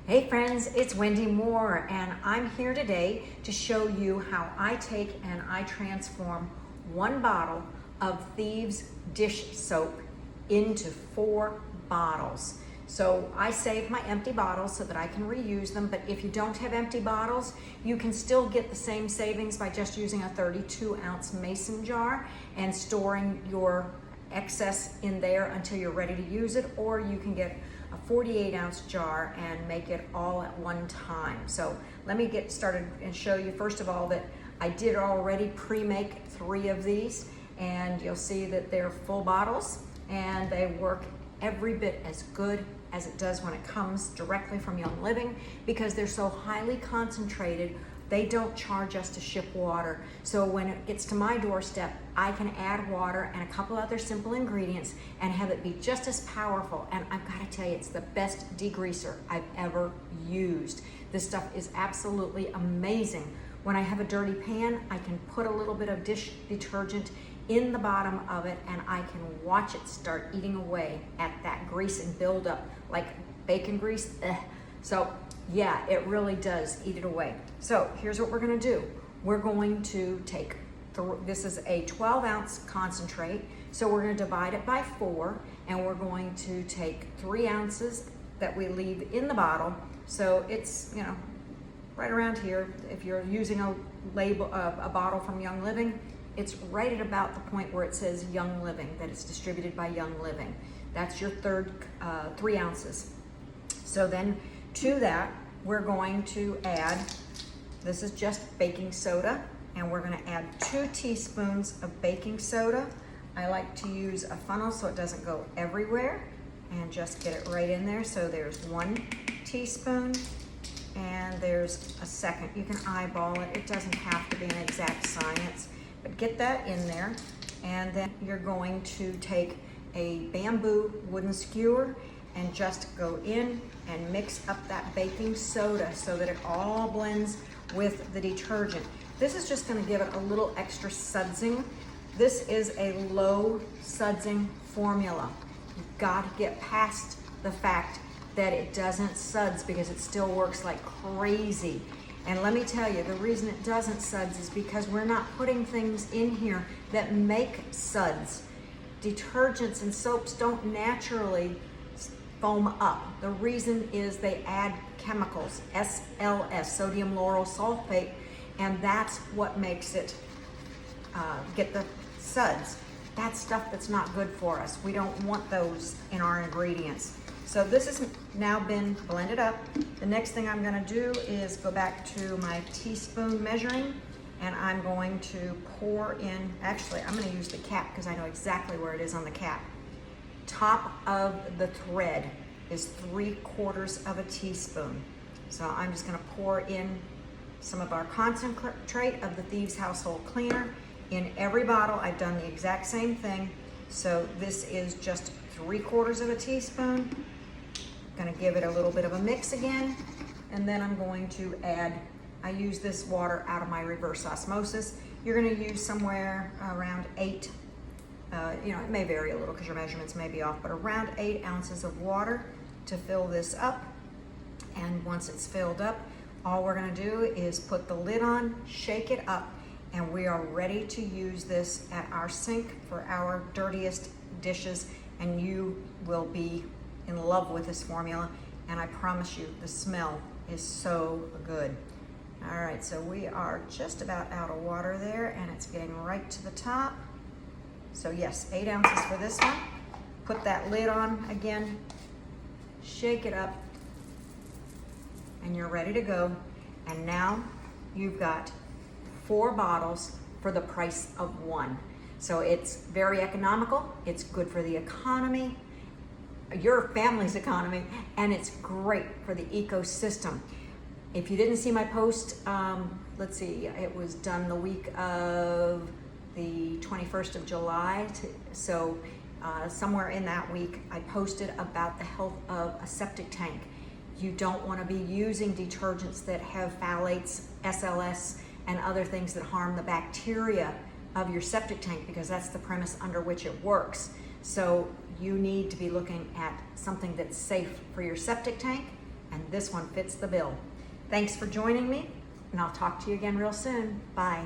Hey friends, it's Wendy Moore, and I'm here today to show you how I take and I transform one bottle of Thieves Dish Soap into 4 bottles. So I save my empty bottles so that I can reuse them, but if you don't have empty bottles, you can still get the same savings by just using a 32-ounce mason jar and storing your excess in there until you're ready to use it, or you can get a 48-ounce jar and make it all at one time. So let me get started and show you first of all that I did already pre-make 3 of these, and you'll see that they're full bottles and they work every bit as good as it does when it comes directly from Young Living, because they're so highly concentrated. They don't charge us to ship water. So when it gets to my doorstep, I can add water and a couple other simple ingredients and have it be just as powerful. And I've got to tell you, it's the best degreaser I've ever used. This stuff is absolutely amazing. When I have a dirty pan, I can put a little bit of dish detergent in the bottom of it and I can watch it start eating away at that grease and build up like bacon grease. So yeah, it really does eat it away. So here's what we're gonna do. We're going to take, this is a 12-ounce concentrate, so we're gonna divide it by 4, and we're going to take 3 ounces that we leave in the bottle. So it's, you know, right around here. If you're using a label, a bottle from Young Living, it's right at about the point where it says Young Living, that it's distributed by Young Living. That's your 3 ounces. So then to that, we're going to add, this is just baking soda, and we're gonna add 2 teaspoons of baking soda. I like to use a funnel so it doesn't go everywhere, and just get it right in there. So there's 1 teaspoon, and there's a second. You can eyeball it. It doesn't have to be an exact science, but get that in there. And then you're going to take a bamboo wooden skewer and just go in and mix up that baking soda so that it all blends with the detergent. This is just gonna give it a little extra sudsing. This is a low sudsing formula. You've got to get past the fact that it doesn't suds, because it still works like crazy. And let me tell you, the reason it doesn't suds is because we're not putting things in here that make suds. Detergents and soaps don't naturally foam up. The reason is they add chemicals, SLS, sodium lauryl sulfate, and that's what makes it get the suds. That's stuff that's not good for us. We don't want those in our ingredients. So this has now been blended up. The next thing I'm gonna do is go back to my teaspoon measuring, and I'm going to pour in, actually I'm gonna use the cap because I know exactly where it is on the cap. Top of the thread is 3/4 of a teaspoon. So I'm just gonna pour in some of our concentrate of the Thieves Household Cleaner in every bottle. I've done the exact same thing. So this is just 3/4 of a teaspoon. Gonna give it a little bit of a mix again, and then I'm going to add, I use this water out of my reverse osmosis. You're gonna use somewhere around 8, you know, it may vary a little because your measurements may be off, but around 8 ounces of water to fill this up. And once it's filled up, all we're gonna do is put the lid on, shake it up, and we are ready to use this at our sink for our dirtiest dishes, and you will be in love with this formula, and I promise you the smell is so good. All right, so we are just about out of water there, and it's getting right to the top. So yes, 8 ounces for this one. Put that lid on again, shake it up, and you're ready to go. And now you've got 4 bottles for the price of 1. So it's very economical, it's good for the economy, your family's economy, and it's great for the ecosystem. If you didn't see my post, let's see, it was done the week of the 21st of July. So somewhere in that week, I posted about the health of a septic tank. You don't want to be using detergents that have phthalates, SLS, and other things that harm the bacteria of your septic tank, because that's the premise under which it works. So you need to be looking at something that's safe for your septic tank and this one fits the bill. Thanks for joining me, and I'll talk to you again real soon. Bye.